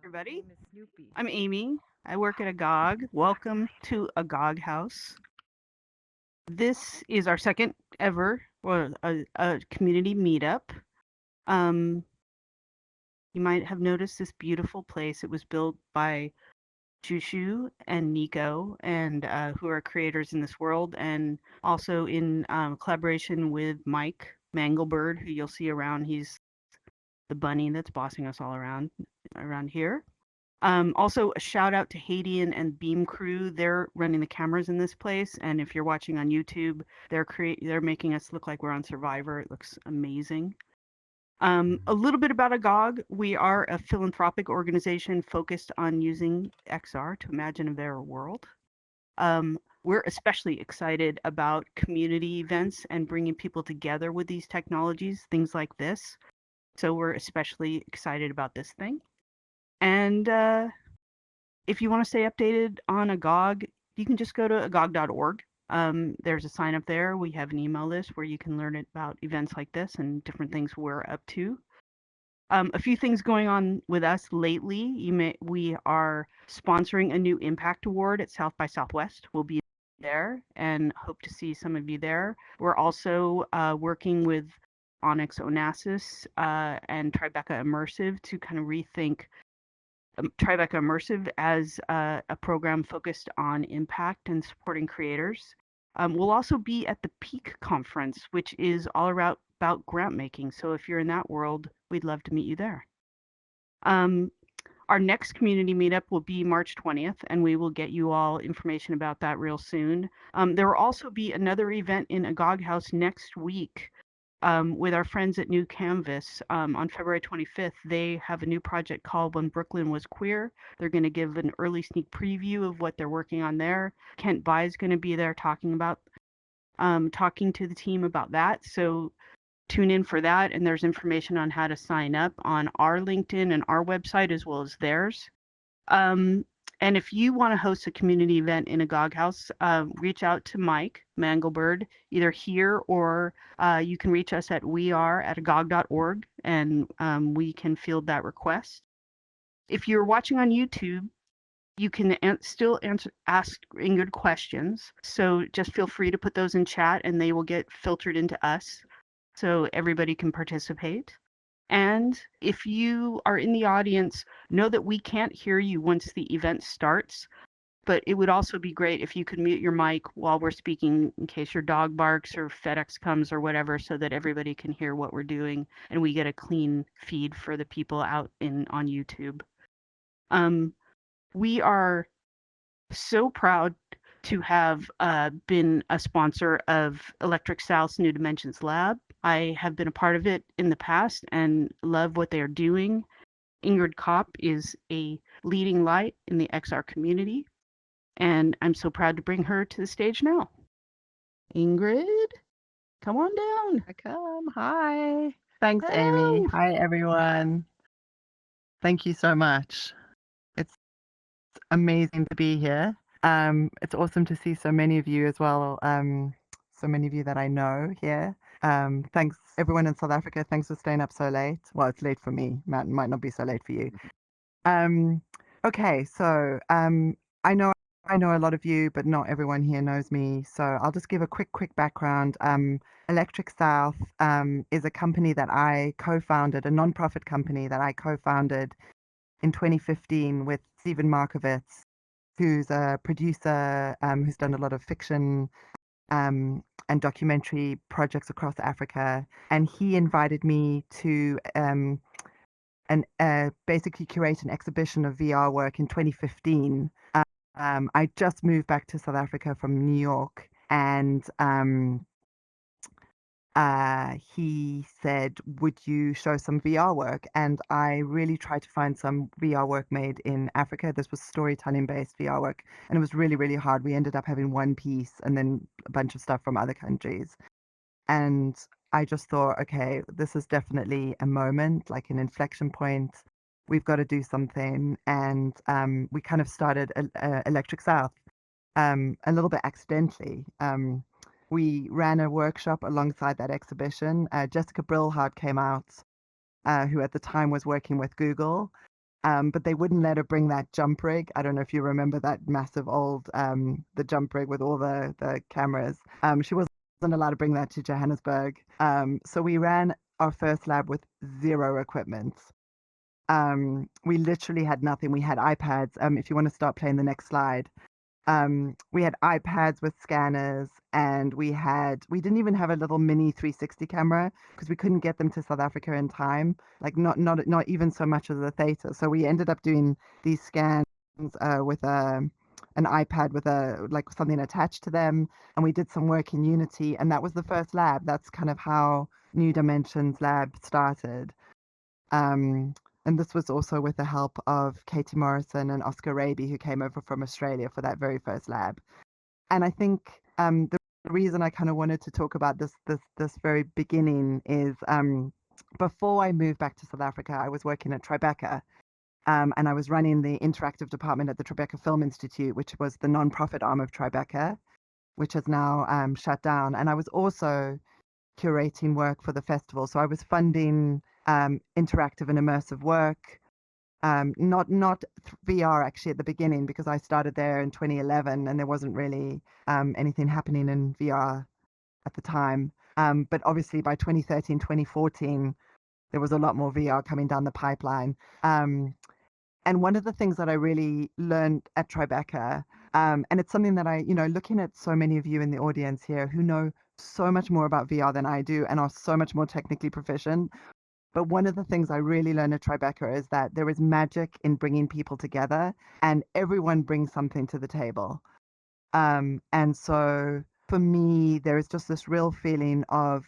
Everybody. I'm Amy. I work at Agog. Welcome to Agog House. This is our second ever a community meetup. You might have noticed this beautiful place. It was built by Jushu and Nico, and who are creators in this world, and also in collaboration with Mike Manglebird, who you'll see around. He's the bunny that's bossing us all around here. Also, a shout out to Hadian and Beam Crew. They're running the cameras in this place, and if you're watching on YouTube, they're making us look like we're on Survivor. It looks amazing. A little bit about Agog. We are a philanthropic organization focused on using XR to imagine a better world. We're especially excited about community events and bringing people together with these technologies, things like this. So we're especially excited about this thing. And if you want to stay updated on Agog, you can just go to agog.org. There's a sign up there. We have an email list where you can learn about events like this and different things we're up to. A few things going on with us lately. We are sponsoring a new Impact Award at South by Southwest. We'll be there and hope to see some of you there. We're also working with Onyx Onassis and Tribeca Immersive to kind of rethink Tribeca Immersive as a program focused on impact and supporting creators. We'll also be at the Peak Conference, which is all about grant making. So if you're in that world, we'd love to meet you there. Our next community meetup will be March 20th, and we will get you all information about that real soon. There will also be another event in Agog House next week with our friends at New Canvas on February 25th. They have a new project called When Brooklyn Was Queer. They're going to give an early sneak preview of what they're working on there. Kent Bai is going to be there talking to the team about that. So tune in for that, and there's information on how to sign up on our LinkedIn and our website as well as theirs. And if you want to host a community event in Agog House, reach out to Mike Manglebird, either here or you can reach us at weare@agog.org, and we can field that request. If you're watching on YouTube, you can still ask Ingrid questions. So just feel free to put those in chat, and they will get filtered into us so everybody can participate. And if you are in the audience, know that we can't hear you once the event starts, but it would also be great if you could mute your mic while we're speaking in case your dog barks or FedEx comes or whatever, so that everybody can hear what we're doing and we get a clean feed for the people out on YouTube. We are so proud to have been a sponsor of Electric South's New Dimensions Lab. I have been a part of it in the past and love what they are doing. Ingrid Kopp is a leading light in the XR community, and I'm so proud to bring her to the stage now. Ingrid, come on down. I come. Hi. Thanks, Hello. Amy. Hi, everyone. Thank you so much. It's amazing to be here. It's awesome to see so many of you as well. So many of you that I know here. Thanks, everyone in South Africa. Thanks for staying up so late. Well, it's late for me. Might not be so late for you. Okay, so I know a lot of you, but not everyone here knows me. So I'll just give a quick background. Electric South is a company that I co-founded, a nonprofit company that I co-founded in 2015 with Stephen Markovitz, who's a producer who's done a lot of fiction and documentary projects across Africa. And he invited me to basically curate an exhibition of VR work in 2015. I just moved back to South Africa from New York, and he said, would you show some VR work? And I really tried to find some VR work made in Africa. This was storytelling based VR work, and it was really hard. We ended up having one piece and then a bunch of stuff from other countries. And I just thought, okay, this is definitely a moment, like an inflection point. We've got to do something. And we kind of started Electric South a little bit accidentally. We ran a workshop alongside that exhibition. Jessica Brillhart came out, who at the time was working with Google. But they wouldn't let her bring that jump rig. I don't know if you remember that massive old the jump rig with all the cameras. She wasn't allowed to bring that to Johannesburg. So we ran our first lab with zero equipment. We literally had nothing. We had iPads. If you want to start playing the next slide, we had iPads with scanners, and we didn't even have a little mini 360 camera because we couldn't get them to South Africa in time, like not even so much as the theta. So we ended up doing these scans with an iPad with like something attached to them, and we did some work in Unity, and that was the first lab. That's kind of how New Dimensions Lab started. And this was also with the help of Katie Morrison and Oscar Raby, who came over from Australia for that very first lab. And I think the reason I kind of wanted to talk about this very beginning is before I moved back to South Africa, I was working at Tribeca, and I was running the interactive department at the Tribeca Film Institute, which was the non-profit arm of Tribeca, which has now shut down. And I was also curating work for the festival. So I was funding interactive and immersive work. Not VR actually at the beginning, because I started there in 2011 and there wasn't really anything happening in VR at the time. But obviously by 2013, 2014, there was a lot more VR coming down the pipeline. And one of the things that I really learned at Tribeca, and it's something that looking at so many of you in the audience here who know so much more about VR than I do and are so much more technically proficient. But one of the things I really learned at Tribeca is that there is magic in bringing people together, and everyone brings something to the table. And so for me, there is just this real feeling of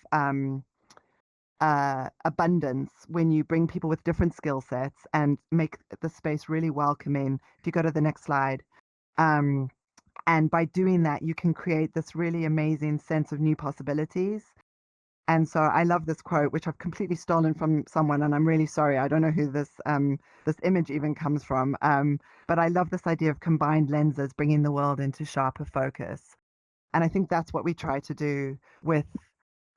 abundance when you bring people with different skill sets and make the space really welcoming. If you go to the next slide. And by doing that, you can create this really amazing sense of new possibilities. And so I love this quote, which I've completely stolen from someone, and I'm really sorry. I don't know who this image even comes from. But I love this idea of combined lenses, bringing the world into sharper focus. And I think that's what we try to do with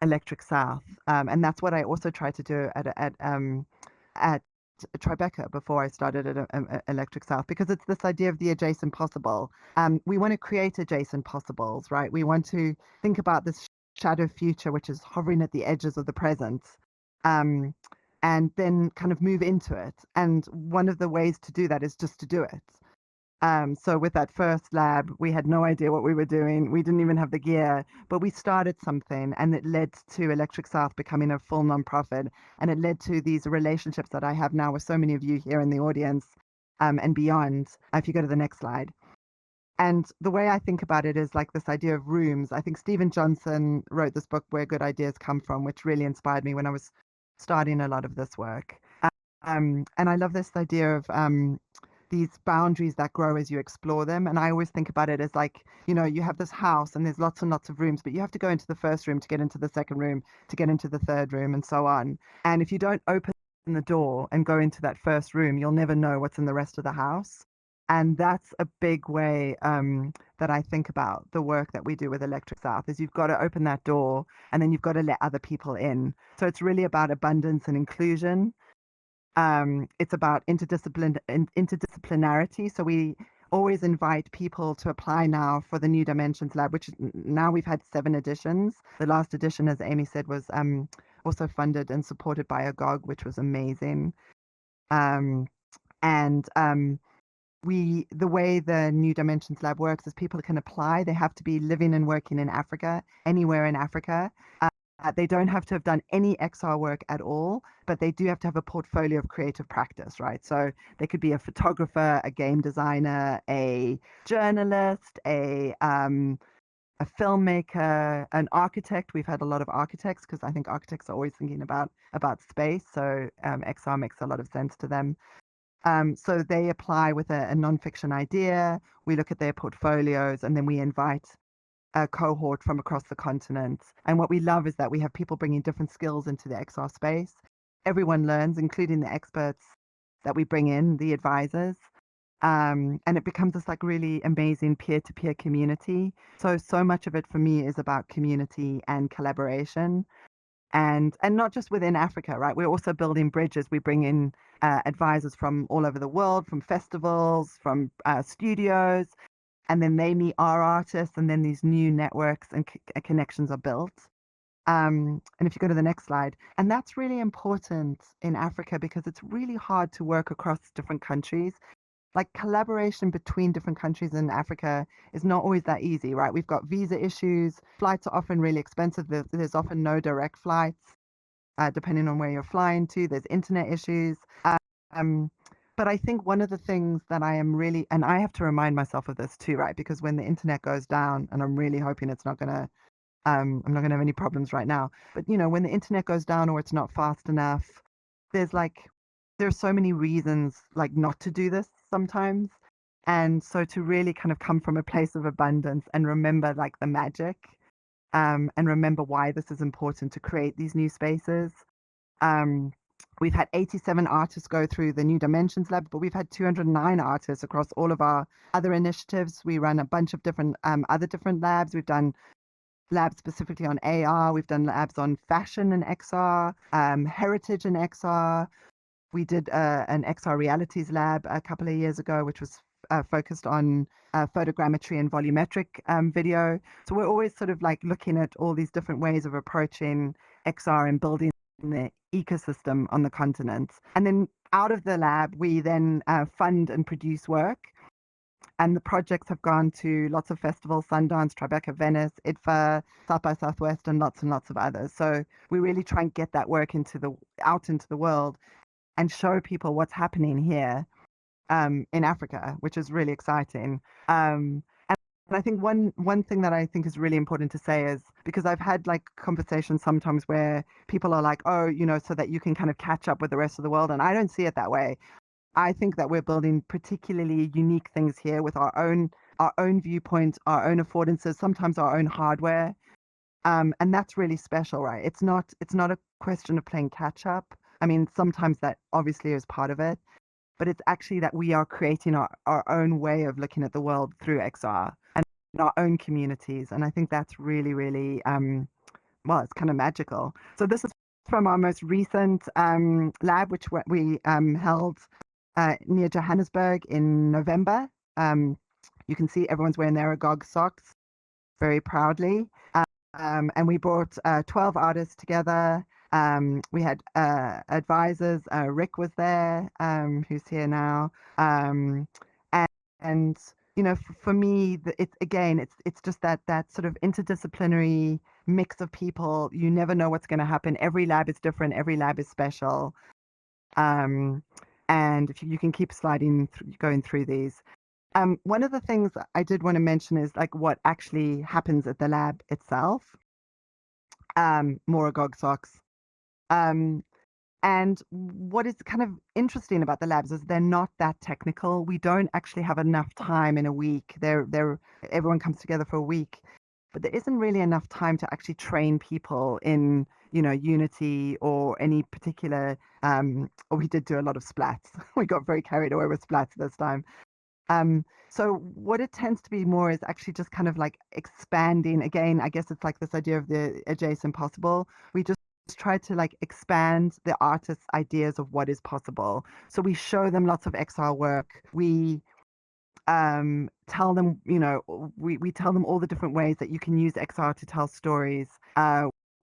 Electric South, and that's what I also tried to do at Tribeca before I started at Electric South, because it's this idea of the adjacent possible. We want to create adjacent possibles, right? We want to think about this shadow future, which is hovering at the edges of the present, and then kind of move into it. And one of the ways to do that is just to do it. So with that first lab, we had no idea what we were doing. We didn't even have the gear, but we started something, and it led to Electric South becoming a full nonprofit. And it led to these relationships that I have now with so many of you here in the audience, and beyond. If you go to the next slide. And the way I think about it is like this idea of rooms. I think Stephen Johnson wrote this book, Where Good Ideas Come From, which really inspired me when I was starting a lot of this work. And I love this idea of these boundaries that grow as you explore them. And I always think about it as like, you have this house and there's lots and lots of rooms, but you have to go into the first room to get into the second room, to get into the third room, and so on. And if you don't open the door and go into that first room, you'll never know what's in the rest of the house. And that's a big way that I think about the work that we do with Electric South, is you've got to open that door and then you've got to let other people in. So it's really about abundance and inclusion. It's about interdisciplinarity. So we always invite people to apply now for the New Dimensions Lab, which now we've had 7 editions. The last edition, as Amy said, was also funded and supported by Agog, which was amazing. The way the New Dimensions Lab works is people can apply. They have to be living and working in Africa, anywhere in Africa. They don't have to have done any XR work at all, but they do have to have a portfolio of creative practice, right? So they could be a photographer, a game designer, a journalist, a filmmaker, an architect. We've had a lot of architects because I think architects are always thinking about space. So XR makes a lot of sense to them. So they apply with a nonfiction idea. We look at their portfolios, and then we invite cohort from across the continent. And what we love is that we have people bringing different skills into the XR space. Everyone learns, including the experts that we bring in, the advisors. And it becomes this like really amazing peer-to-peer community. So much of it for me is about community and collaboration, and not just within Africa, right? We're also building bridges. We bring in advisors from all over the world, from festivals, from studios, and then they meet our artists, and then these new networks and connections are built. And if you go to the next slide, and that's really important in Africa because it's really hard to work across different countries. Like collaboration between different countries in Africa is not always that easy, right? We've got visa issues. Flights are often really expensive. There's often no direct flights, depending on where you're flying to. There's internet issues. Um, but I think one of the things that I am really, and I have to remind myself of this too, right? Because when the internet goes down, and I'm really hoping it's not going to, I'm not going to have any problems right now. But when the internet goes down or it's not fast enough, there's like, there's so many reasons like not to do this sometimes. And so to really kind of come from a place of abundance and remember like the magic, and remember why this is important to create these new spaces. We've had 87 artists go through the New Dimensions Lab, but we've had 209 artists across all of our other initiatives. We run a bunch of different other different labs. We've done labs specifically on AR. We've done labs on fashion and XR, heritage and XR. We did an XR realities lab a couple of years ago, which was focused on photogrammetry and volumetric video. So we're always sort of like looking at all these different ways of approaching XR and building the ecosystem on the continent. And then out of the lab, we then fund and produce work. And the projects have gone to lots of festivals, Sundance, Tribeca, Venice, IDFA, South by Southwest, and lots of others. So we really try and get that work out into the world and show people what's happening here in Africa, which is really exciting. And I think one thing that I think is really important to say is because I've had like conversations sometimes where people are like, oh, so that you can kind of catch up with the rest of the world. And I don't see it that way. I think that we're building particularly unique things here with our own viewpoint, our own affordances, sometimes our own hardware. And that's really special, right? It's not a question of playing catch up. I mean, sometimes that obviously is part of it, but it's actually that we are creating our own way of looking at the world through XR and our own communities. And I think that's really, really, well, it's kind of magical. So this is from our most recent lab, which we held near Johannesburg in November. You can see everyone's wearing their Agog socks very proudly. And we brought 12 artists together. We had advisors. Rick was there, who's here now. And for me, it's just that sort of interdisciplinary mix of people. You never know what's going to happen. Every lab is different. Every lab is special. And if you can keep going through these. One of the things I did want to mention is like what actually happens at the lab itself. More Agog socks. And what is kind of interesting about the labs is they're not that technical. We don't actually have enough time in a week. Everyone comes together for a week, but there isn't really enough time to actually train people in, Unity or any particular. Or we did do a lot of splats. We got very carried away with splats this time. So what it tends to be more is actually just kind of like expanding. Again, I guess it's like this idea of the adjacent possible. We just try to like expand the artist's ideas of what is possible. So we show them lots of XR work. We tell them, we tell them all the different ways that you can use XR to tell stories.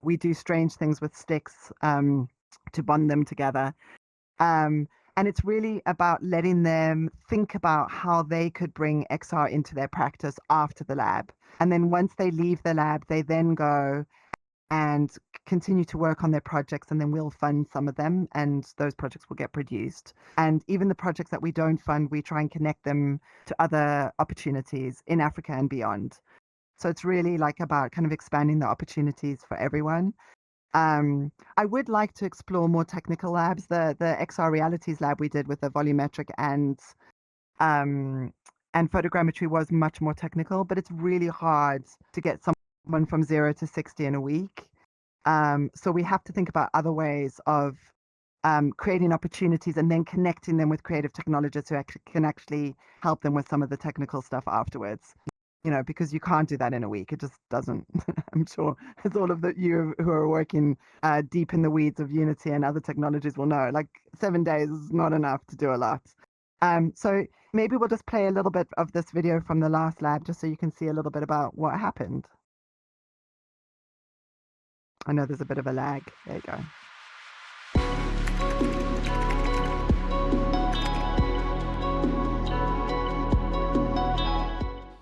We do strange things with sticks to bond them together. And it's really about letting them think about how they could bring XR into their practice after the lab. And then once they leave the lab, they then go and continue to work on their projects, and then we'll fund some of them, and those projects will get produced. And even the projects that we don't fund, we try and connect them to other opportunities in Africa and beyond. So it's really like about kind of expanding the opportunities for everyone. I would like to explore more technical labs. The XR Realities lab we did with the volumetric and and photogrammetry was much more technical, but it's really hard to get someone from 0 to 60 in a week. So we have to think about other ways of creating opportunities and then connecting them with creative technologists who can actually help them with some of the technical stuff afterwards. Because you can't do that in a week. It just doesn't. I'm sure it's all of you who are working deep in the weeds of Unity and other technologies will know. Like 7 days is not enough to do a lot. So maybe we'll just play a little bit of this video from the last lab just so you can see a little bit about what happened. I know there's a bit of a lag. There you go.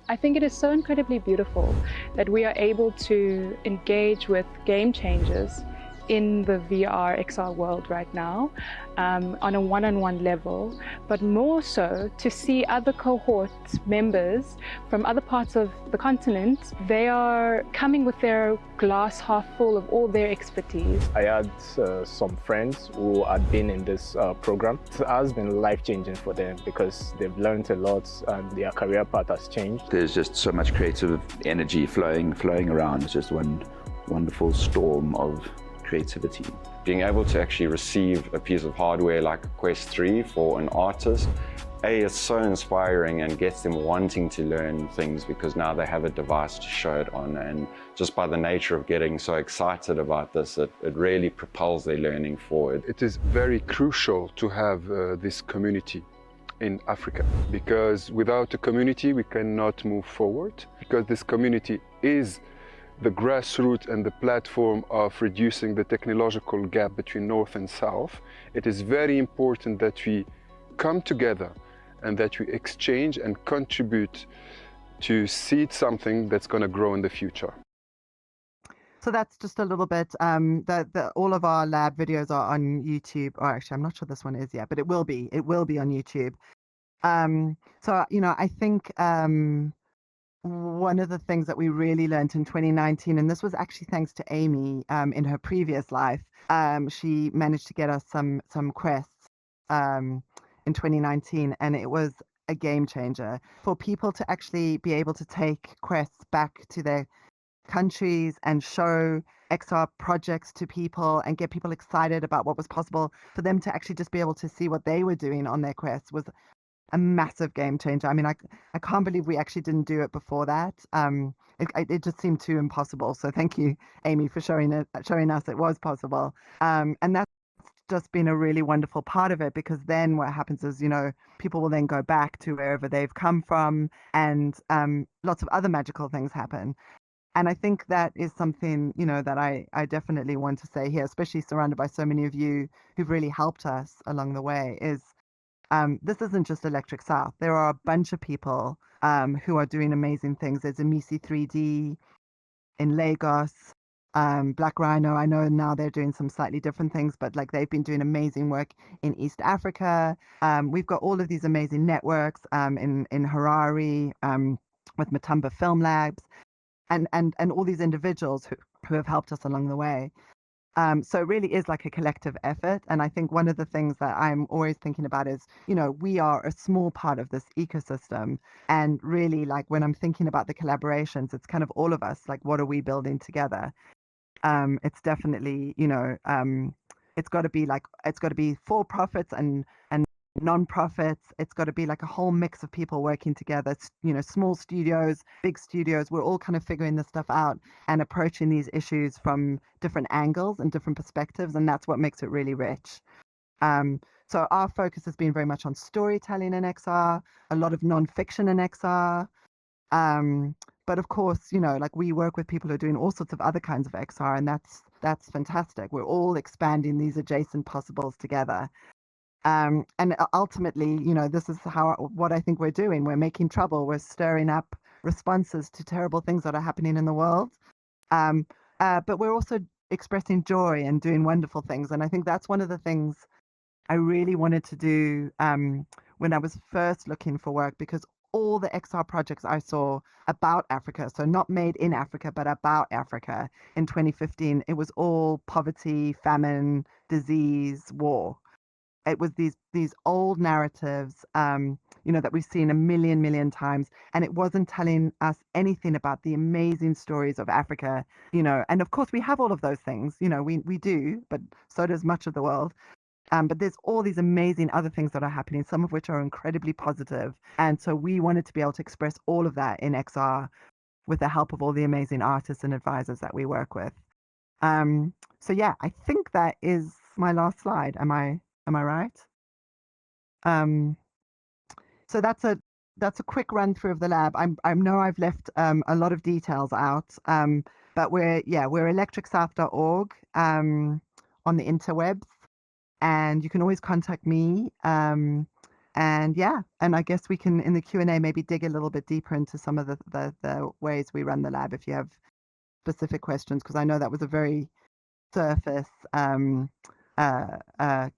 I think it is so incredibly beautiful that we are able to engage with game changers in the VR XR world right now on a one-on-one level, but more so to see other cohort members from other parts of the continent. They are coming with their glass half full of all their expertise. I had some friends who had been in this program. It has been life-changing for them because they've learned a lot and their career path has changed. There's just so much creative energy flowing around. It's just one wonderful storm of creativity. Being able to actually receive a piece of hardware like Quest 3 for an artist, it's so inspiring and gets them wanting to learn things because now they have a device to show it on, and just by the nature of getting so excited about this, it really propels their learning forward. It is very crucial to have this community in Africa, because without a community we cannot move forward, because this community is the grassroots and the platform of reducing the technological gap between North and South. It is very important that we come together and that we exchange and contribute to seed something that's going to grow in the future. So that's just a little bit, all of our lab videos are on YouTube, or actually I'm not sure this one is yet, but it will be on YouTube. So, I think one of the things that we really learned in 2019, and this was actually thanks to Amy in her previous life, she managed to get us some quests in 2019, and it was a game changer for people to actually be able to take quests back to their countries and show XR projects to people and get people excited about what was possible. For them to actually just be able to see what they were doing on their quests was a massive game changer. I mean, I can't believe we actually didn't do it before that. It just seemed too impossible. So thank you, Amy, for showing us it was possible. And that's just been a really wonderful part of it, because then what happens is, people will then go back to wherever they've come from, and lots of other magical things happen. And I think that is something, that I definitely want to say here, especially surrounded by so many of you who've really helped us along the way, is this isn't just Electric South. There are a bunch of people who are doing amazing things. There's Amisi 3D in Lagos, Black Rhino. I know now they're doing some slightly different things, but like they've been doing amazing work in East Africa. We've got all of these amazing networks in Harare with Matumba Film Labs, and all these individuals who have helped us along the way. So it really is like a collective effort. And I think one of the things that I'm always thinking about is, we are a small part of this ecosystem. And really, like when I'm thinking about the collaborations, it's kind of all of us, like what are we building together? It's definitely, it's got to be for profits and non-profits. It's got to be like a whole mix of people working together, small studios, big studios. We're all kind of figuring this stuff out and approaching these issues from different angles and different perspectives, and that's what makes it really rich. So our focus has been very much on storytelling in XR, a lot of non-fiction in XR, but of course, like we work with people who are doing all sorts of other kinds of XR, and that's fantastic. We're all expanding these adjacent possibles together. And ultimately, this is what I think we're doing. We're making trouble. We're stirring up responses to terrible things that are happening in the world. But we're also expressing joy and doing wonderful things. And I think that's one of the things I really wanted to do when I was first looking for work, because all the XR projects I saw about Africa, so not made in Africa, but about Africa in 2015, it was all poverty, famine, disease, war. it was these old narratives, that we've seen a million times, and it wasn't telling us anything about the amazing stories of Africa, and of course we have all of those things, we do, but so does much of the world. But there's all these amazing other things that are happening, some of which are incredibly positive. And so we wanted to be able to express all of that in XR with the help of all the amazing artists and advisors that we work with. So yeah, I think that is my last slide. Am I right? So that's a quick run through of the lab. I know I've left a lot of details out, but we're electricsouth.org on the interwebs, and you can always contact me. And I guess we can in the Q&A maybe dig a little bit deeper into some of the ways we run the lab if you have specific questions, because I know that was a very surface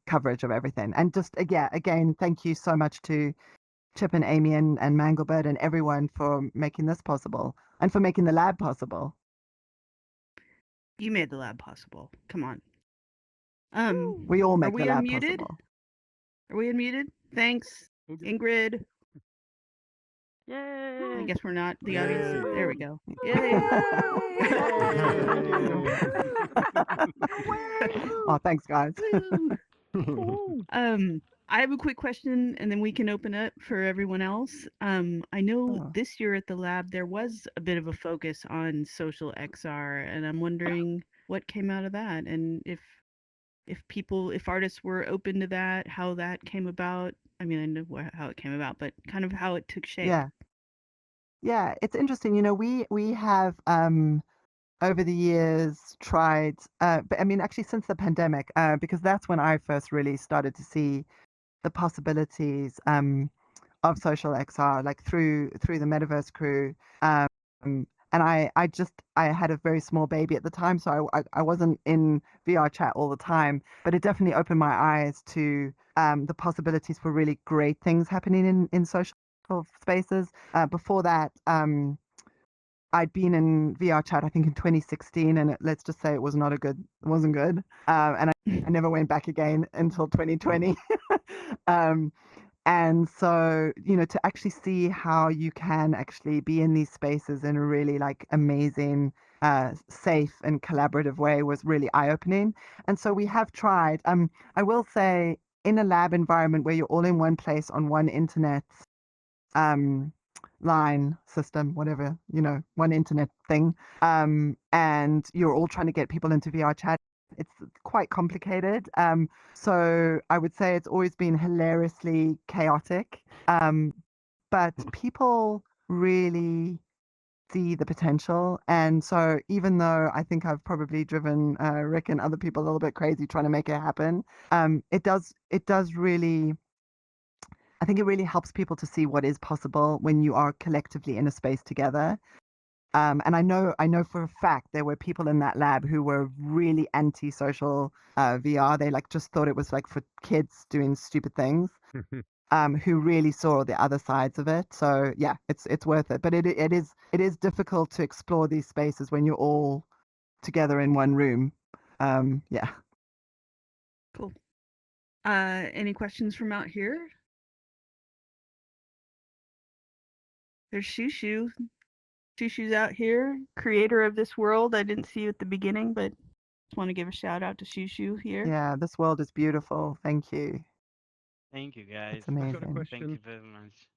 coverage of everything. And just again, thank you so much to Chip and Amy and Manglebird and everyone for making this possible and for making the lab possible. You made the lab possible. Come on. We all make are we the lab unmuted? possible. Are we unmuted? Thanks, Ingrid. Yay! I guess we're not. The audience. Yay. There we go. Yay! Oh, thanks, guys. I have a quick question, and then we can open up for everyone else. I know this year at the lab there was a bit of a focus on social XR, and I'm wondering what came out of that, and if artists were open to that, how that came about. I mean, I know how it came about, but kind of how it took shape. Yeah, it's interesting. We have over the years tried, but I mean, actually since the pandemic, because that's when I first really started to see the possibilities of social XR, like through the Metaverse crew. And I had a very small baby at the time, so I wasn't in VRChat all the time, but it definitely opened my eyes to the possibilities for really great things happening in social spaces. Before that, I'd been in VRChat, I think in 2016, and let's just say it wasn't good. And I never went back again until 2020. And so, to actually see how you can actually be in these spaces in a really like amazing, safe and collaborative way was really eye-opening. And so we have tried, I will say, in a lab environment where you're all in one place on one internet line system, whatever, one internet thing, and you're all trying to get people into VRChat, it's quite complicated. So I would say it's always been hilariously chaotic, but people really see the potential. And so even though I think I've probably driven Rick and other people a little bit crazy trying to make it happen, it does really, I think it really helps people to see what is possible when you are collectively in a space together. And I know for a fact there were people in that lab who were really anti-social VR. They just thought it was like for kids doing stupid things. Who really saw the other sides of it. So yeah, it's worth it. But it is difficult to explore these spaces when you're all together in one room. Yeah. Cool. Any questions from out here? There's Shushu. Shushu's out here, creator of this world. I didn't see you at the beginning, but just want to give a shout out to Shushu here. Yeah, this world is beautiful. Thank you. Thank you, guys. It's amazing. I've got a question. Thank you very much.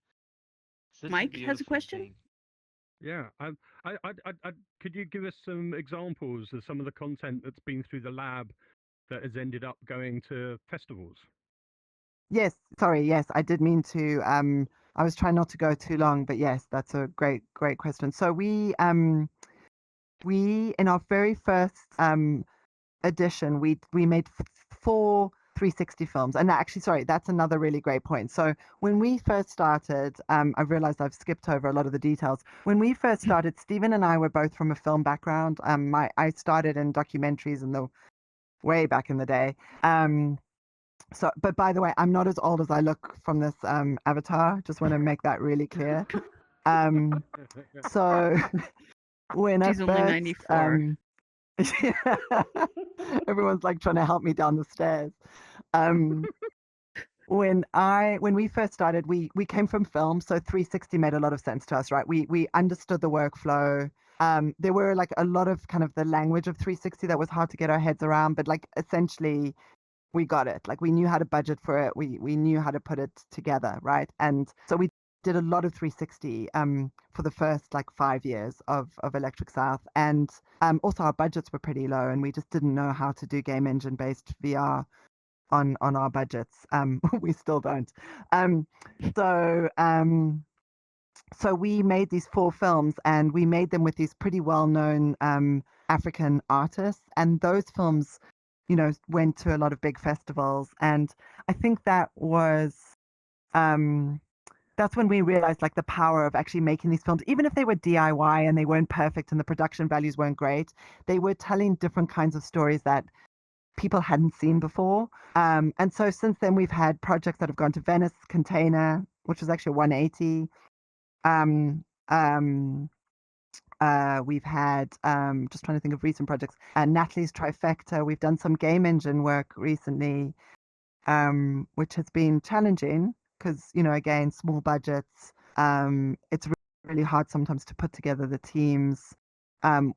Such Mike has a question. Thing. Yeah, I could you give us some examples of some of the content that's been through the lab that has ended up going to festivals? Yes, sorry. Yes, I did mean to. I was trying not to go too long, but yes, that's a great question. So we in our very first edition, we made 4 360 films, and actually, sorry, that's another really great point. So when we first started, I've realized I've skipped over a lot of the details. When we first started, Stephen and I were both from a film background. I started in documentaries in the way back in the day. So, but by the way, I'm not as old as I look from this avatar. Just want to make that really clear. So when She's only 94. Everyone's like trying to help me down the stairs. when we first started, we came from film, so 360 made a lot of sense to us, right? We understood the workflow. There were like a lot of kind of the language of 360 that was hard to get our heads around, but like essentially we got it. Like we knew how to budget for it. We knew how to put it together, right? And so we did a lot of 360 for the first like 5 years of Electric South, and also our budgets were pretty low, and we just didn't know how to do game engine based VR on our budgets. We still don't. So so we made these 4 films, and we made them with these pretty well known African artists, and those films, you know, went to a lot of big festivals, and I think that was that's when we realized like the power of actually making these films, even if they were DIY and they weren't perfect and the production values weren't great, they were telling different kinds of stories that people hadn't seen before. And so since then we've had projects that have gone to Venice Container, which was actually 180. We've had just trying to think of recent projects. Natalie's Trifecta. We've done some game engine work recently, which has been challenging because, you know, again, small budgets. It's really hard sometimes to put together the teams,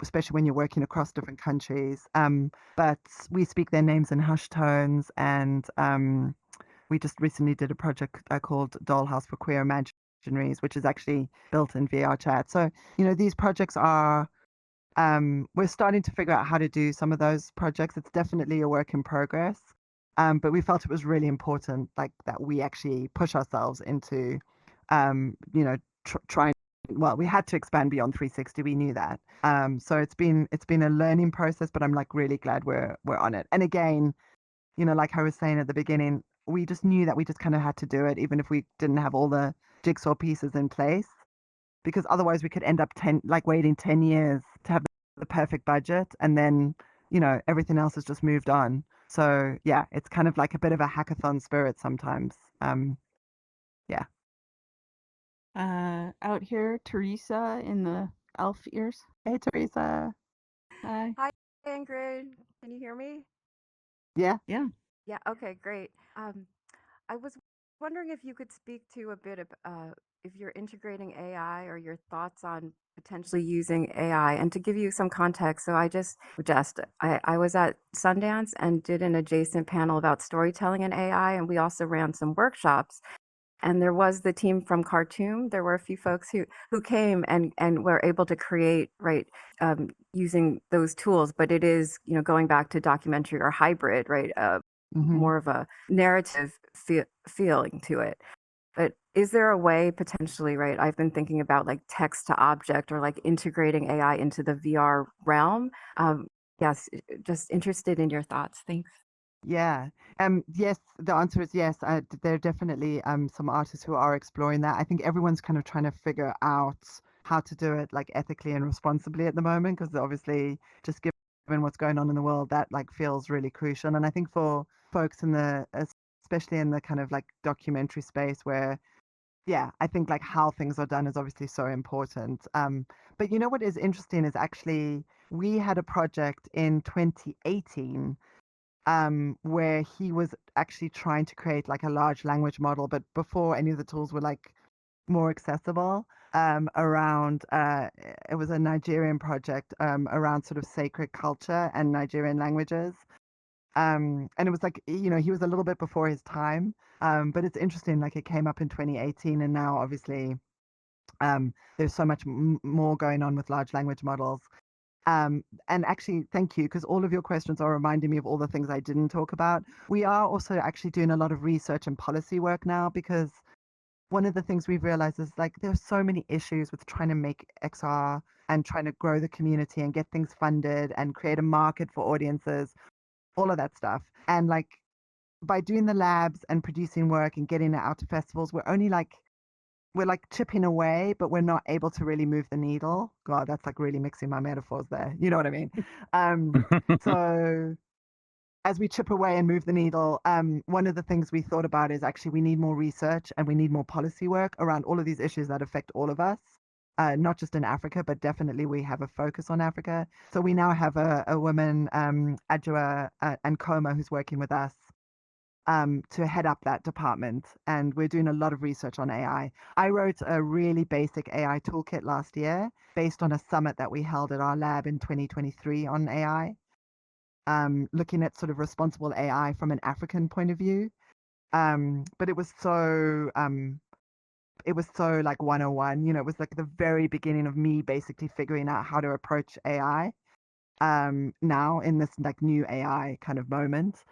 especially when you're working across different countries. But we speak their names in hushed tones, and we just recently did a project called Dollhouse for Queer Imaginaries, which is actually built in VRChat. So, you know, these projects are, we're starting to figure out how to do some of those projects. It's definitely a work in progress. But we felt it was really important, like that we actually push ourselves into, you know, trying. Well, we had to expand beyond 360. We knew that. So it's been a learning process, but I'm like really glad we're on it. And again, you know, like I was saying at the beginning, we just knew that we just kind of had to do it, even if we didn't have all the jigsaw pieces in place, because otherwise we could end up waiting 10 years to have the perfect budget, and then, you know, everything else has just moved on. So yeah, it's kind of like a bit of a hackathon spirit sometimes. Yeah. Out here, Teresa in the elf ears. Hey, Teresa. Hi. Hi, Ingrid. Can you hear me? Yeah. Yeah. Yeah. Okay. Great. I was wondering if you could speak to a bit of if you're integrating AI or your thoughts on potentially using AI. And to give you some context, so I was at Sundance and did an adjacent panel about storytelling and AI, and we also ran some workshops. And there was the team from Khartoum. There were a few folks who came and were able to create, right, using those tools. But it is, you know, going back to documentary or hybrid, right, more of a narrative feeling to it. But is there a way potentially, right? I've been thinking about like text to object or like integrating AI into the VR realm. Yes, just interested in your thoughts. Thanks. Yeah. Yes, the answer is yes. There are definitely some artists who are exploring that. I think everyone's kind of trying to figure out how to do it like ethically and responsibly at the moment, because obviously just given what's going on in the world, that like feels really crucial. And I think for folks in the, especially in the kind of like documentary space where, yeah, I think like how things are done is obviously so important. But you know what is interesting is actually we had a project in 2018 where he was actually trying to create like a large language model, but before any of the tools were like more accessible, around it was a Nigerian project around sort of sacred culture and Nigerian languages. And it was like, you know, he was a little bit before his time, but it's interesting, like it came up in 2018, and now obviously there's so much more going on with large language models. And actually, thank you, because all of your questions are reminding me of all the things I didn't talk about. We are also actually doing a lot of research and policy work now, because one of the things we've realized is like there's so many issues with trying to make XR and trying to grow the community and get things funded and create a market for audiences, all of that stuff. And like by doing the labs and producing work and getting it out to festivals, we're like chipping away, but we're not able to really move the needle. God, that's like really mixing my metaphors there. You know what I mean? So as we chip away and move the needle, one of the things we thought about is actually we need more research and we need more policy work around all of these issues that affect all of us, not just in Africa, but definitely we have a focus on Africa. So we now have a woman, Adjoa and Koma, who's working with us to head up that department, and we're doing a lot of research on AI. I wrote a really basic AI toolkit last year based on a summit that we held at our lab in 2023 on AI, looking at sort of responsible AI from an African point of view. But it was so like 101, it was like the very beginning of me basically figuring out how to approach AI now in this like new AI kind of moment.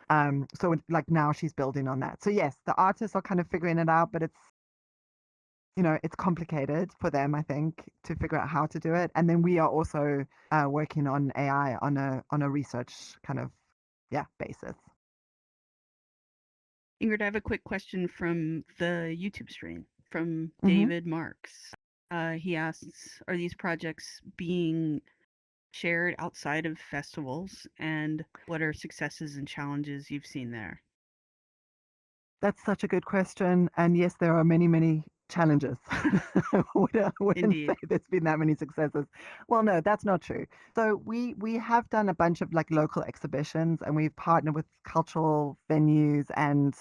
So like now she's building on that. So yes, the artists are kind of figuring it out, but it's it's complicated for them, I think, to figure out how to do it. And then we are also working on AI on a research kind of basis. Ingrid, I have a quick question from the YouTube stream from Mhm. David Marks. He asks, are these projects being shared outside of festivals, and what are successes and challenges you've seen there? That's such a good question. And yes, there are many, many challenges. I wouldn't Indeed. say there's been that many successes. Well, no, that's not true. So we have done a bunch of like local exhibitions, and we've partnered with cultural venues and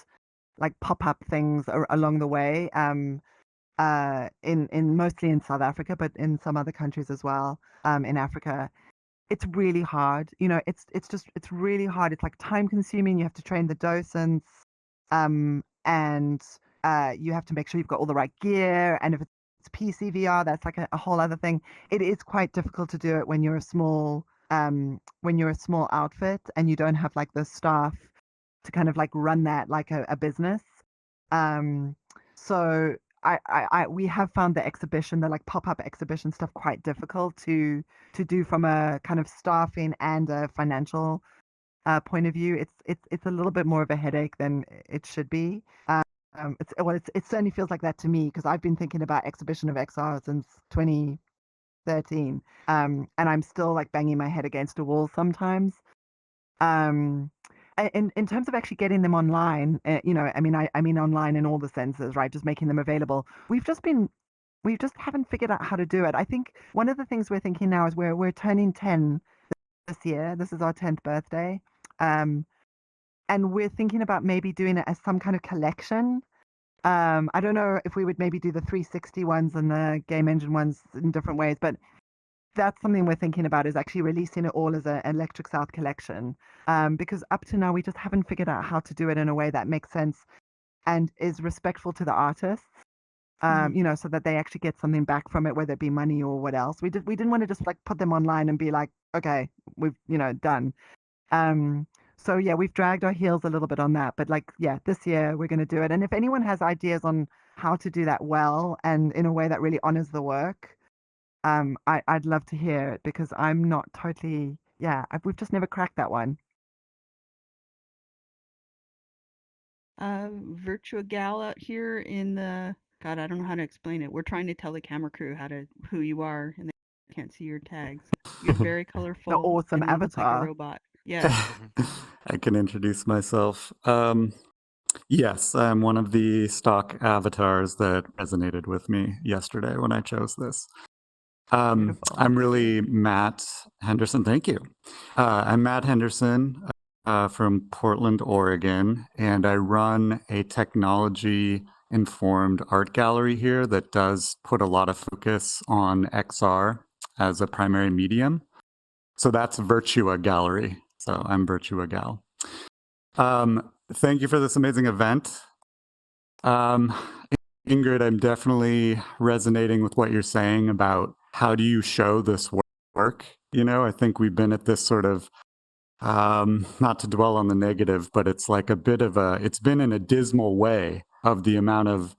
like pop-up things along the way. In mostly in South Africa, but in some other countries as well. In Africa, it's really hard. It's really hard. It's like time consuming. You have to train the docents, and you have to make sure you've got all the right gear. And if it's PCVR, that's like a whole other thing. It is quite difficult to do it when you're a small outfit and you don't have like the staff to kind of like run that like a business. So we have found the exhibition, the like pop-up exhibition stuff quite difficult to do from a kind of staffing and a financial point of view. It's a little bit more of a headache than it should be. It certainly feels like that to me, because I've been thinking about exhibition of XR since 2013, and I'm still like banging my head against a wall sometimes. In terms of actually getting them online, I mean online in all the senses, right? Just making them available. We just haven't figured out how to do it. I think one of the things we're thinking now is we're turning 10 this year. This is our 10th birthday. And we're thinking about maybe doing it as some kind of collection. I don't know if we would maybe do the 360 ones and the game engine ones in different ways, but that's something we're thinking about, is actually releasing it all as an Electric South collection. Because up to now, we just haven't figured out how to do it in a way that makes sense and is respectful to the artists. So that they actually get something back from it, whether it be money or what else. We didn't want to just like put them online and be like, okay, we've done. So yeah, we've dragged our heels a little bit on that, but like, yeah, this year we're going to do it. And if anyone has ideas on how to do that well and in a way that really honors the work, I'd love to hear it, because I'm not totally, we've just never cracked that one. Virtua Gal out here in the, God, I don't know how to explain it. We're trying to tell the camera crew who you are, and they can't see your tags. You're very colorful. The awesome and you look like a avatar. robot. Yeah. I can introduce myself. Yes, I'm one of the stock avatars that resonated with me yesterday when I chose this. I'm really Matt Henderson. Thank you. I'm Matt Henderson from Portland, Oregon, and I run a technology-informed art gallery here that does put a lot of focus on XR as a primary medium. So that's Virtua Gallery. So I'm Virtua Gal. Thank you for this amazing event. Ingrid, I'm definitely resonating with what you're saying about how do you show this work. I think we've been at this sort of, not to dwell on the negative, but it's like it's been in a dismal way of the amount of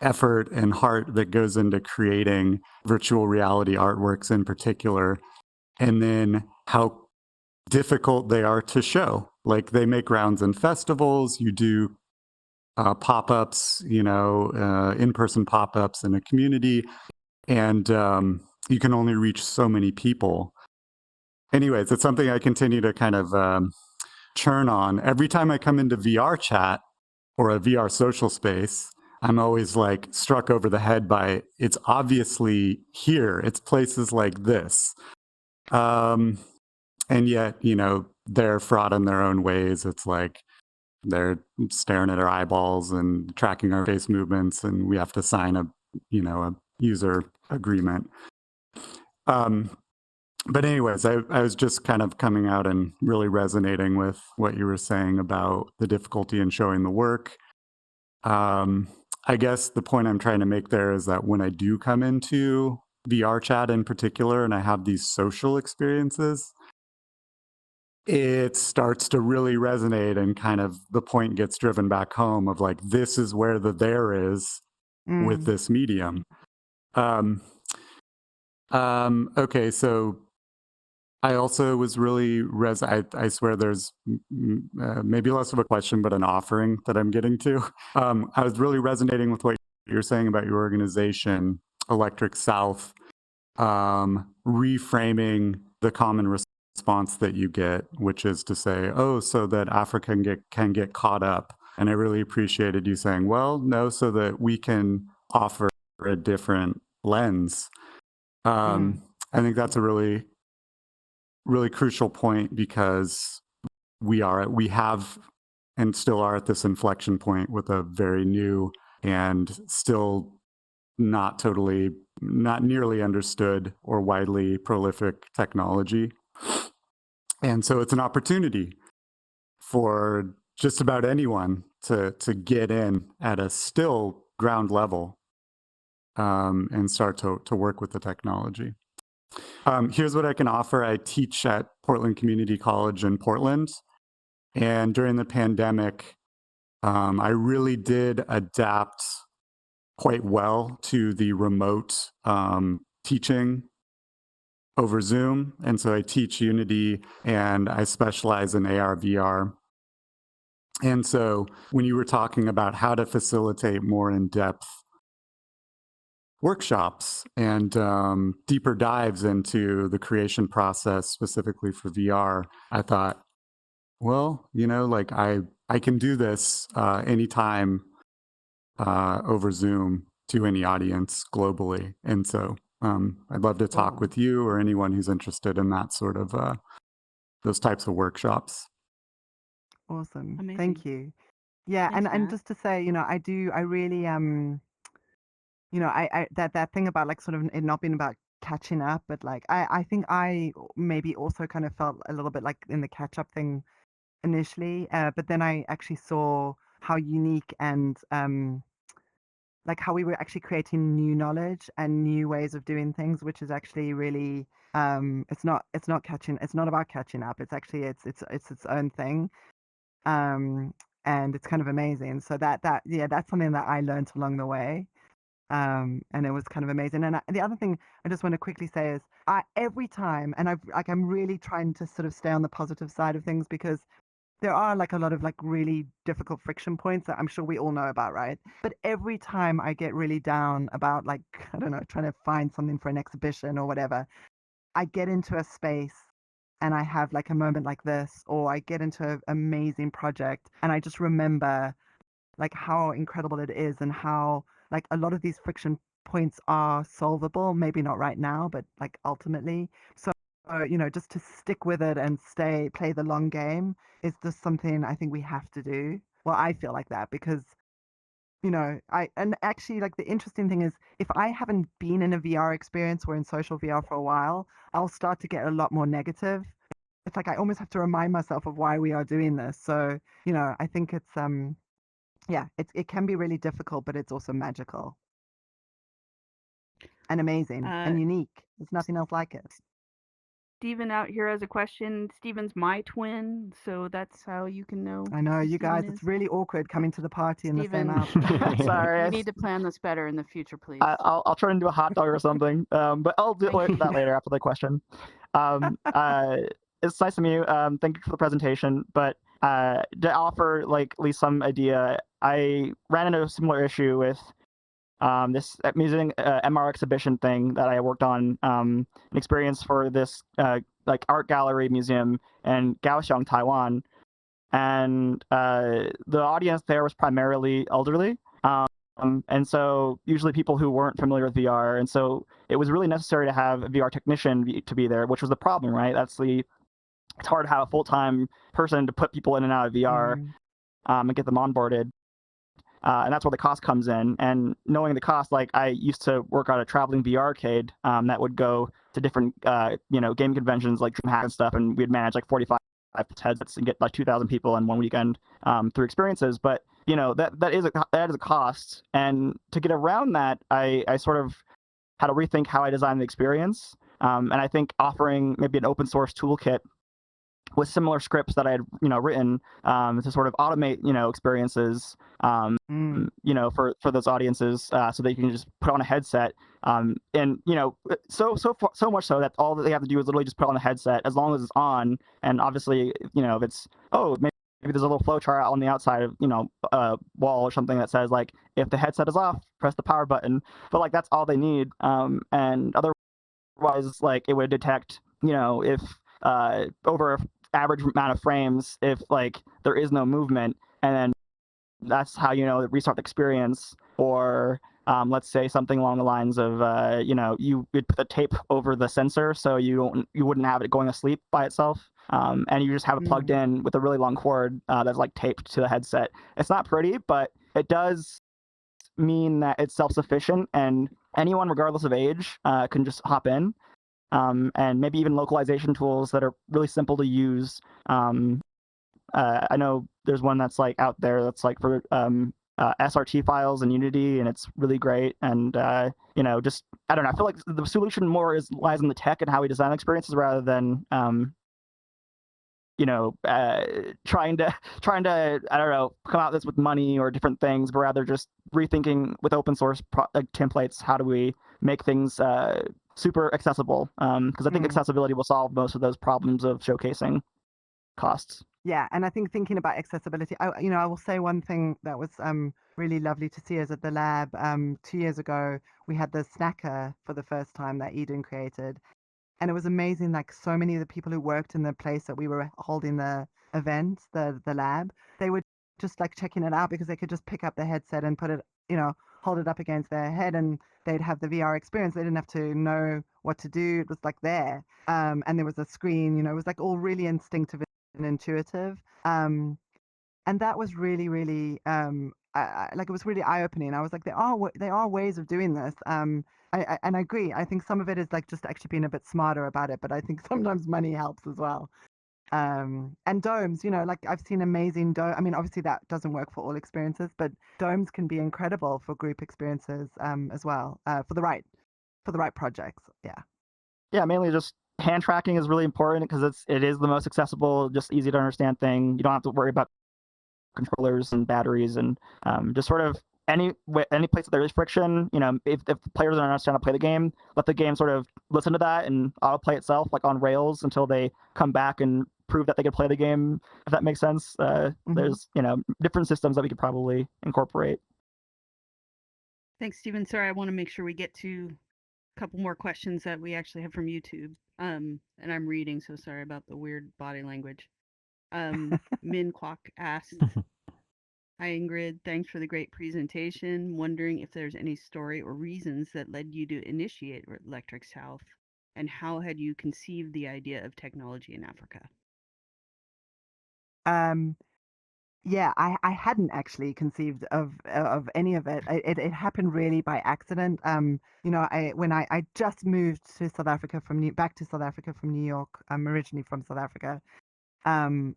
effort and heart that goes into creating virtual reality artworks in particular, and then how difficult they are to show. Like, they make rounds in festivals, you do pop-ups, in-person pop-ups in a community, and you can only reach so many people. Anyways, it's something I continue to kind of churn on. Every time I come into VRChat or a VR social space, I'm always like struck over the head by, it's obviously here. It's places like this. And yet, they're fraught in their own ways. It's like, they're staring at our eyeballs and tracking our face movements, and we have to sign a user agreement. But anyways, I was just kind of coming out and really resonating with what you were saying about the difficulty in showing the work. I guess the point I'm trying to make there is that when I do come into VRChat in particular, and I have these social experiences, it starts to really resonate, and kind of the point gets driven back home of like, this is where the there is with this medium. Okay, so I also was really I swear there's maybe less of a question, but an offering that I'm getting to. I was really resonating with what you're saying about your organization, Electric South, reframing the common response that you get, which is to say, oh, so that Africa can get caught up. And I really appreciated you saying, well, no, so that we can offer a different lens. I think that's a really crucial point, because we have and still are at this inflection point with a very new and still not nearly understood or widely prolific technology. And so it's an opportunity for just about anyone to get in at a still ground level and start to work with the technology. Here's what I can offer. I teach at Portland Community College in Portland. And during the pandemic, I really did adapt quite well to the remote teaching over Zoom. And so I teach Unity, and I specialize in AR, VR. And so when you were talking about how to facilitate more in-depth workshops and deeper dives into the creation process specifically for VR, I thought, well, like I can do this anytime over Zoom to any audience globally. And so I'd love to talk with you or anyone who's interested in that sort of those types of workshops. Awesome. Amazing. Thank you. Yeah, Thanks, and Matt. just to say, I really I that thing about like sort of it not being about catching up, but like I think I maybe also kind of felt a little bit like in the catch up thing initially, but then I actually saw how unique and like how we were actually creating new knowledge and new ways of doing things, which is actually really it's not about catching up. It's actually it's its own thing. And it's kind of amazing. So that's something that I learned along the way. And it was kind of amazing. And the other thing I just want to quickly say is every time, and I'm really trying to sort of stay on the positive side of things, because there are like a lot of like really difficult friction points that I'm sure we all know about, right? But every time I get really down about like, I don't know, trying to find something for an exhibition or whatever, I get into a space and I have like a moment like this, or I get into an amazing project and I just remember like how incredible it is, and how like a lot of these friction points are solvable, maybe not right now, but like ultimately. So just to stick with it and play the long game is just something I think we have to do. Well, I feel like that, because and actually, like, the interesting thing is, if I haven't been in a VR experience or in social VR for a while, I'll start to get a lot more negative. It's like I almost have to remind myself of why we are doing this. So, I think it's it can be really difficult, but it's also magical and amazing and unique. There's nothing else like it. Steven out here has a question. Steven's my twin, so that's how you can know. I know, who you guys, Steven it's is. really awkward coming to the party in the same Steven, outfit. Sorry, you need to plan this better in the future, please. I'll try and do a hot dog or something, but I'll do that later after the question. It's nice to meet you. Thank you for the presentation. But to offer like at least some idea, I ran into a similar issue with this museum MR exhibition thing that I worked on, an experience for this like art gallery museum in Kaohsiung, Taiwan, and the audience there was primarily elderly. And so usually people who weren't familiar with VR, and so it was really necessary to have a VR technician to be there, which was the problem, right? It's hard to have a full-time person to put people in and out of VR. and get them onboarded. And that's where the cost comes in. And knowing the cost, like I used to work on a traveling VRCade that would go to different, game conventions like DreamHack and stuff, and we'd manage like 45 headsets and get like 2,000 people in one weekend through experiences. But that is a cost, and to get around that, I sort of had to rethink how I design the experience. And I think offering maybe an open source toolkit with similar scripts that I had, written to sort of automate, experiences, for those audiences, so they can just put on a headset, and so much so that all that they have to do is literally just put on the headset as long as it's on, and obviously, if it's maybe there's a little flow chart on the outside of a wall or something that says like if the headset is off, press the power button, but like that's all they need, and otherwise like it would detect if over average amount of frames if like there is no movement, and then that's how restart the experience. Or let's say something along the lines of you would put the tape over the sensor so you wouldn't have it going asleep by itself, and you just have it plugged in with a really long cord that's like taped to the headset. It's not pretty, but it does mean that it's self-sufficient and anyone regardless of age can just hop in. And maybe even localization tools that are really simple to use. I know there's one that's like out there that's like for SRT files in Unity, and it's really great. And just I don't know. I feel like the solution more lies in the tech and how we design experiences rather than trying to I don't know come out this with money or different things, but rather just rethinking with open source templates. How do we make things super accessible, because I think accessibility will solve most of those problems of showcasing costs. Yeah, and I think thinking about accessibility, I will say one thing that was really lovely to see is at the lab 2 years ago, we had the snacker for the first time that Eden created. And it was amazing, like so many of the people who worked in the place that we were holding the event, the lab, they were just like checking it out because they could just pick up the headset and put it, hold it up against their head and they'd have the VR experience. They didn't have to know what to do. It was like there. And there was a screen, it was like all really instinctive and intuitive. And that was really, really, it was really eye-opening. I was like, there are ways of doing this. And I agree. I think some of it is like just actually being a bit smarter about it, but I think sometimes money helps as well. And domes, like I've seen amazing I mean, obviously that doesn't work for all experiences, but domes can be incredible for group experiences as well, for the right projects. Yeah, mainly just hand tracking is really important because it is the most accessible, just easy to understand thing. You don't have to worry about controllers and batteries, and just sort of any place that there is friction, if the players don't understand how to play the game, let the game sort of listen to that and autoplay itself like on rails until they come back and prove that they can play the game, if that makes sense. There's different systems that we could probably incorporate. Thanks, Stephen. Sorry, I want to make sure we get to a couple more questions that we actually have from YouTube. And I'm reading, so sorry about the weird body language. Min Kwok asked, "Hi Ingrid, thanks for the great presentation. Wondering if there's any story or reasons that led you to initiate Electric South, and how had you conceived the idea of technology in Africa?" Yeah, I hadn't actually conceived of any of it. It happened really by accident. When I just moved to South Africa back to South Africa from New York. I'm originally from South Africa. And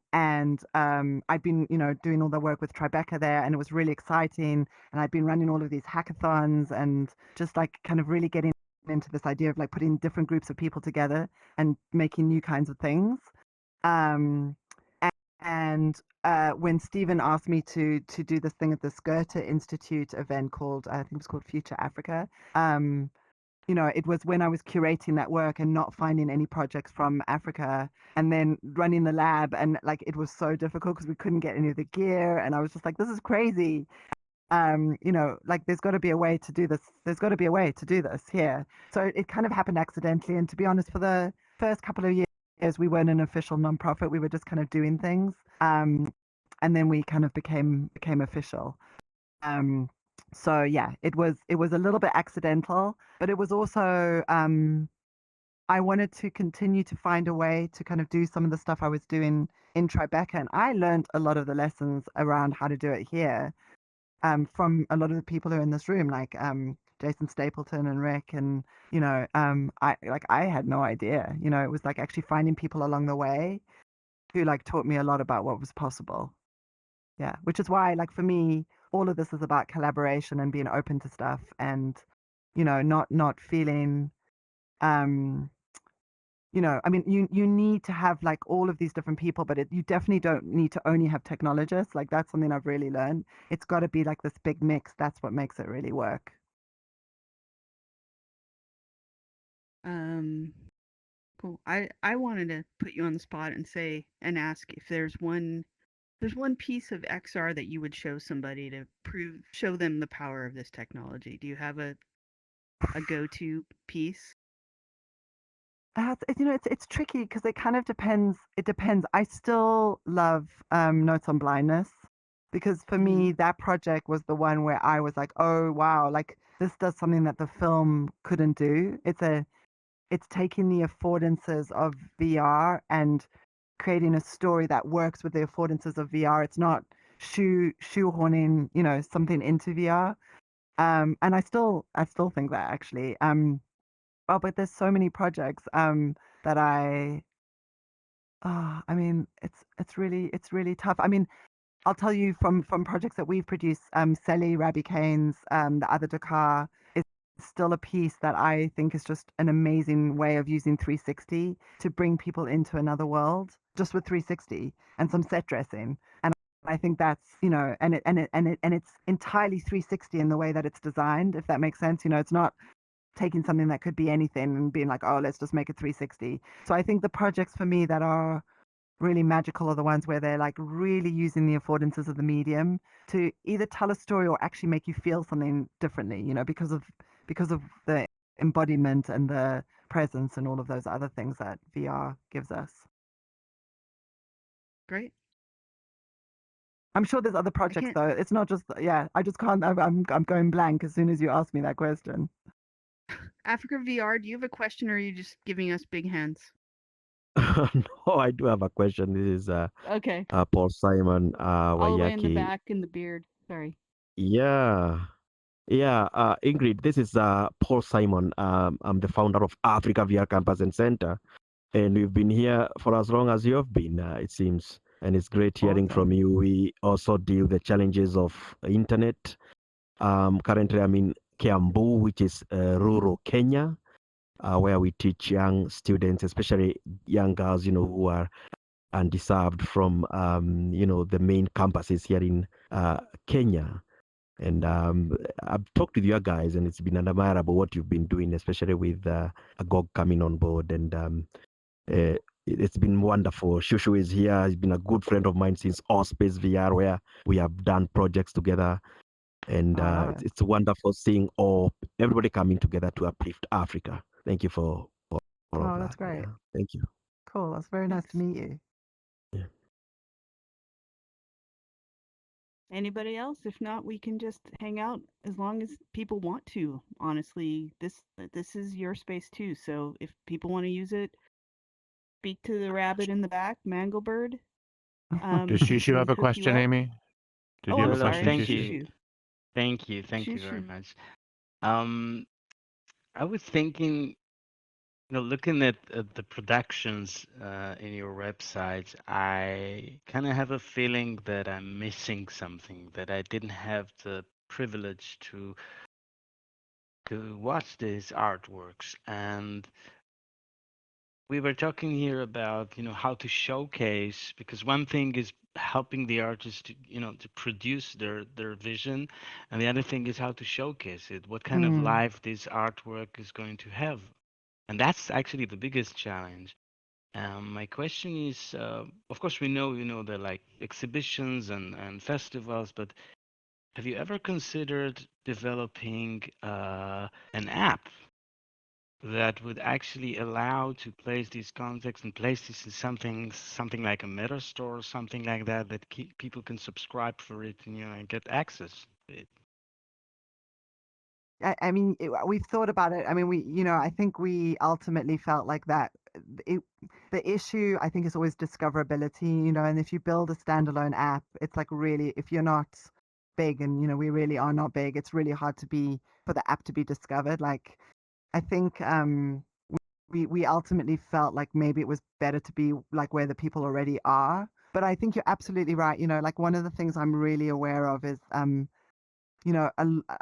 I'd been, doing all the work with Tribeca there, and it was really exciting. And I'd been running all of these hackathons and just like kind of really getting into this idea of like putting different groups of people together and making new kinds of things. And when Stephen asked me to do this thing at the Goethe Institute event called, I think it was called Future Africa, it was when I was curating that work and not finding any projects from Africa, and then running the lab, and like it was so difficult because we couldn't get any of the gear, and I was just like, this is crazy. Like there's got to be a way to do this. There's got to be a way to do this here. So it kind of happened accidentally, and to be honest, for the first couple of years, we weren't an official nonprofit. We were just kind of doing things, and then we kind of became official. So yeah, it was a little bit accidental, but it was also I wanted to continue to find a way to kind of do some of the stuff I was doing in Tribeca. And I learned a lot of the lessons around how to do it here from a lot of the people who are in this room, like Jason Stapleton and Rick. And, I had no idea, it was like actually finding people along the way who like taught me a lot about what was possible. Yeah. Which is why, like, for me, all of this is about collaboration and being open to stuff and, not feeling, I mean, you need to have like all of these different people, but you definitely don't need to only have technologists. Like that's something I've really learned. It's got to be like this big mix. That's what makes it really work. Cool. I wanted to put you on the spot and ask if there's one piece of XR that you would show somebody to show them the power of this technology. Do you have a go-to piece? It's tricky because it kind of depends. It depends. I still love Notes on Blindness because for me that project was the one where I was like, oh wow, like this does something that the film couldn't do. It's taking the affordances of VR and creating a story that works with the affordances of VR. It's not shoehorning, something into VR. And I still think that actually. But there's so many projects that I mean, it's really tough. I mean, I'll tell you from projects that we've produced, Sally, Rabbi Kane's, the other Dakar is still a piece that I think is just an amazing way of using 360 to bring people into another world, just with 360 and some set dressing. And I think that's, and it's entirely 360 in the way that it's designed, if that makes sense. It's not taking something that could be anything and being like, oh, let's just make it 360. So I think the projects for me that are really magical are the ones where they're like really using the affordances of the medium to either tell a story or actually make you feel something differently, because of the embodiment and the presence and all of those other things that VR gives us. Great. I'm sure there's other projects though. It's not just, I just can't, I'm going blank as soon as you ask me that question. Africa VR, do you have a question or are you just giving us big hands? No, I do have a question. This is Okay. Paul Simon All the way in the Wayaki. back in the beard. Sorry. Yeah. Yeah, Ingrid, this is Paul Simon. I'm the founder of Africa VR Campus and Center, and we've been here for as long as you have been, it seems. And it's great hearing from you. We also deal with the challenges of internet. Currently, I'm in Kiambu, which is rural Kenya, where we teach young students, especially young girls, who are undeserved from, the main campuses here in Kenya. And I've talked with your guys, and it's been admirable what you've been doing, especially with Agog coming on board. And it's been wonderful. Shushu is here. He's been a good friend of mine since Space VR, where we have done projects together. And it's wonderful seeing everybody coming together to uplift Africa. Thank you for all of that's that. great. Yeah. Thank you. Cool. That's very nice to meet you. Yeah. Anybody else? If not, we can just hang out as long as people want to. Honestly, this is your space too. So if people want to use it, speak to the rabbit in the back, Manglebird. Does Shushu have a question, Amy? Did you have a question, thank Shushu? you. Thank you very much. I was thinking, looking at the productions in your website, I kind of have a feeling that I'm missing something, that I didn't have the privilege to watch these artworks. And we were talking here about, how to showcase, because one thing is helping the artists to, to produce their vision, and the other thing is how to showcase it. What kind of life this artwork is going to have, and that's actually the biggest challenge. My question is, of course, we know, the like exhibitions and festivals, but have you ever considered developing an app that would actually allow to place these contexts and place this in something like a meta store or something like that, that people can subscribe for it and, and get access to it? I mean, we've thought about it. I mean, I think we ultimately felt like that. The issue, I think, is always discoverability, and if you build a standalone app, it's like really, if you're not big, and, we really are not big, it's really hard for the app to be discovered. Like, I think we ultimately felt like maybe it was better to be like where the people already are. But I think you're absolutely right. Like one of the things I'm really aware of is I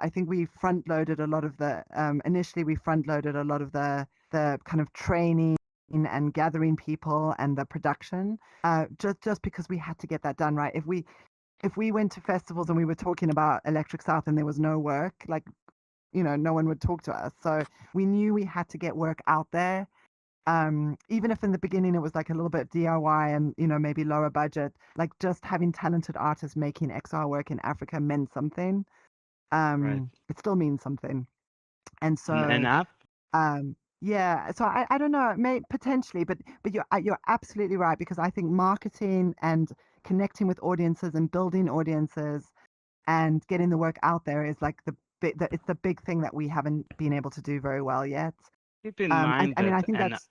think we front loaded a lot of the initially we front loaded a lot of the kind of training and gathering people and the production, just because we had to get that done right. If we went to festivals and we were talking about Electric South and there was no work, like, no one would talk to us. So we knew we had to get work out there. Even if in the beginning it was like a little bit DIY and, maybe lower budget, like just having talented artists making XR work in Africa meant something. Right. It still means something. And so An app? yeah, so I don't know, potentially, but you're absolutely right, because I think marketing and connecting with audiences and building audiences and getting the work out there is like it's the big thing that we haven't been able to do very well yet. Keep in mind I mean, I that think that's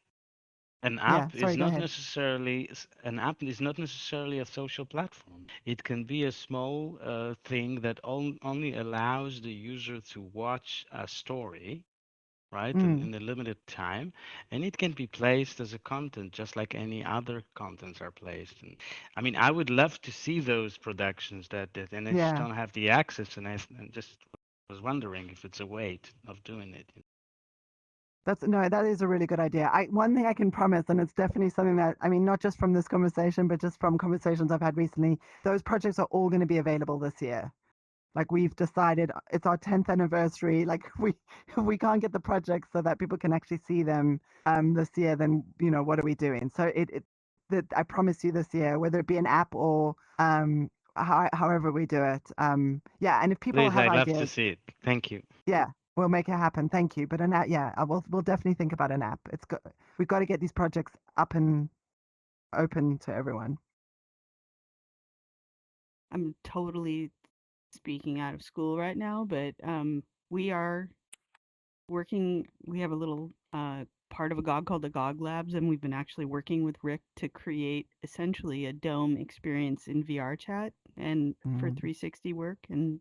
an yeah. app Sorry, is go not ahead. necessarily a social platform. It can be a small thing that only allows the user to watch a story, right, in a limited time, and it can be placed as a content just like any other contents are placed. And I mean, I would love to see those productions and I just Yeah. don't have the access, and I just was wondering if it's a way of doing it. That is a really good idea. One thing I can promise, and it's definitely something that, I mean, not just from this conversation, but just from conversations I've had recently, those projects are all going to be available this year. Like, we've decided it's our 10th anniversary. Like, we can't get the projects so that people can actually see them this year, then, what are we doing? So I promise you this year, whether it be an app or however we do it. Yeah, and if people Please, have I'd love ideas, to see it. Thank you. yeah, we'll make it happen. Thank you. But an app, yeah, we'll definitely think about an app. We've got to get these projects up and open to everyone. I'm totally speaking out of school right now, but we are working. We have a little part of Agog called Agog Labs, and we've been actually working with Rick to create essentially a dome experience in VRChat and for 360 work, and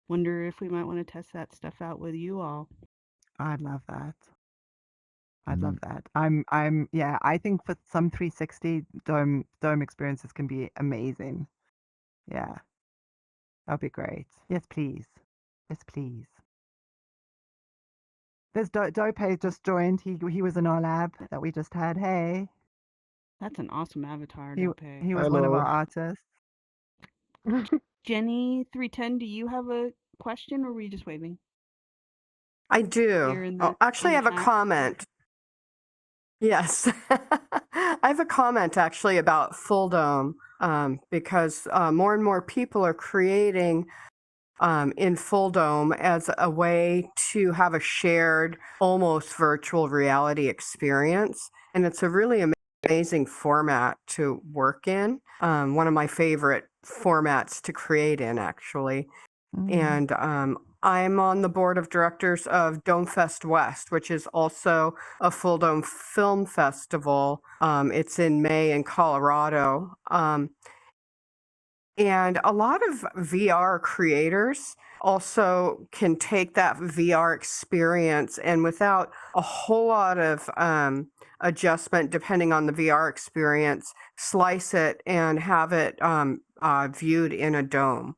wonder if we might want to test that stuff out with you all. I'd love that. I'd love that. Yeah, I think for some 360 dome experiences can be amazing. Yeah, that'd be great. Yes, please. Yes, please. There's Dope just joined. He was in our lab that we just had. Hey, That's an awesome avatar, he Dope. he was one of our artists. Jenny 310, do you have a question, or were you just waving? I do. Here in the Actually, I have a chat? comment. Yes. I have a comment actually about Full Dome, because more and more people are creating in Full Dome as a way to have a shared, almost virtual reality experience. And it's a really amazing format to work in. One of my favorite formats to create in, actually. And I'm on the board of directors of Dome Fest West, which is also a Full Dome film festival. It's in May in Colorado. And a lot of VR creators also can take that VR experience and, without a whole lot of adjustment, depending on the VR experience, slice it and have it viewed in a dome.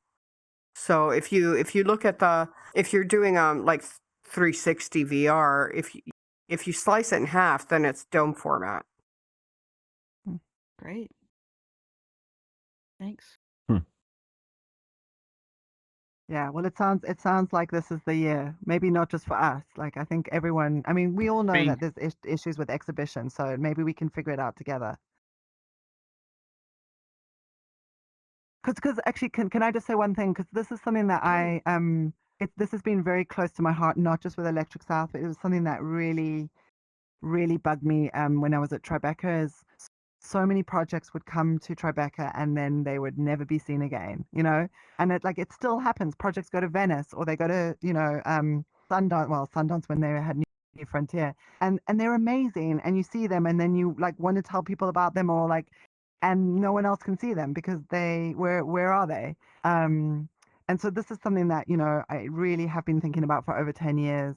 So if you look at if you're doing like 360 VR, if you slice it in half, then it's dome format. Great. Thanks. Yeah, well, it sounds like this is the year. Maybe not just for us. Like, I think everyone. I mean, we all know that there's issues with exhibition, so maybe we can figure it out together. Because actually, can I just say one thing? Because this is something that this has been very close to my heart, not just with Electric South, but it was something that really, really bugged me when I was at Tribeca. Is so many projects would come to Tribeca and then they would never be seen again, and it still happens. Projects go to Venice, or they go to Sundance when they had New Frontier, and they're amazing, and you see them, and then you like want to tell people about them, or like, and no one else can see them because where are they? And so this is something that I really have been thinking about for over 10 years,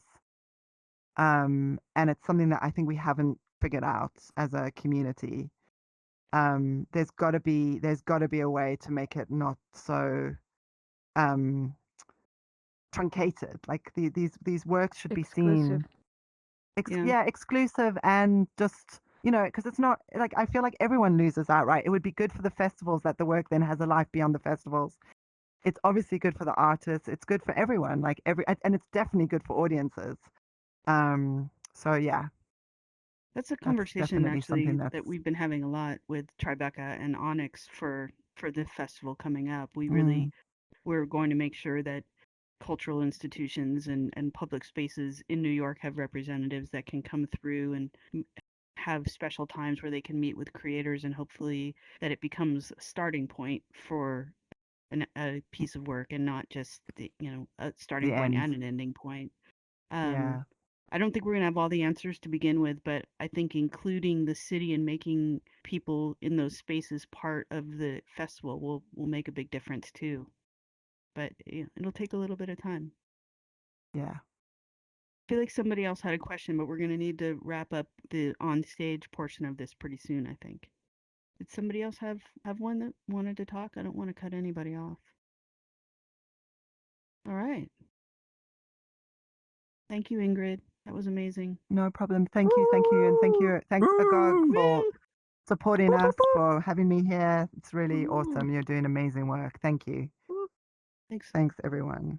and it's something that I think we haven't figured out as a community. There's got to be a way to make it not so truncated. Like these works should be seen exclusive, and just because it's not like, I feel like everyone loses out, right? It would be good for the festivals that the work then has a life beyond the festivals. It's obviously good for the artists. It's good for everyone, like and it's definitely good for audiences. So yeah. That's a conversation actually that we've been having a lot with Tribeca and Onyx for the festival coming up. We're going to make sure that cultural institutions and public spaces in New York have representatives that can come through and have special times where they can meet with creators, and hopefully that it becomes a starting point for a piece of work and not just a starting point and an ending point. Yeah. I don't think we're going to have all the answers to begin with, but I think including the city and making people in those spaces part of the festival will make a big difference too. But it'll take a little bit of time. Yeah. I feel like somebody else had a question, but we're going to need to wrap up the on-stage portion of this pretty soon, I think. Did somebody else have one that wanted to talk? I don't want to cut anybody off. All right. Thank you, Ingrid. That was amazing. No problem. Thank you. And thanks Agog for supporting us, for having me here. It's really awesome. You're doing amazing work. Thank you. Thanks. Thanks everyone.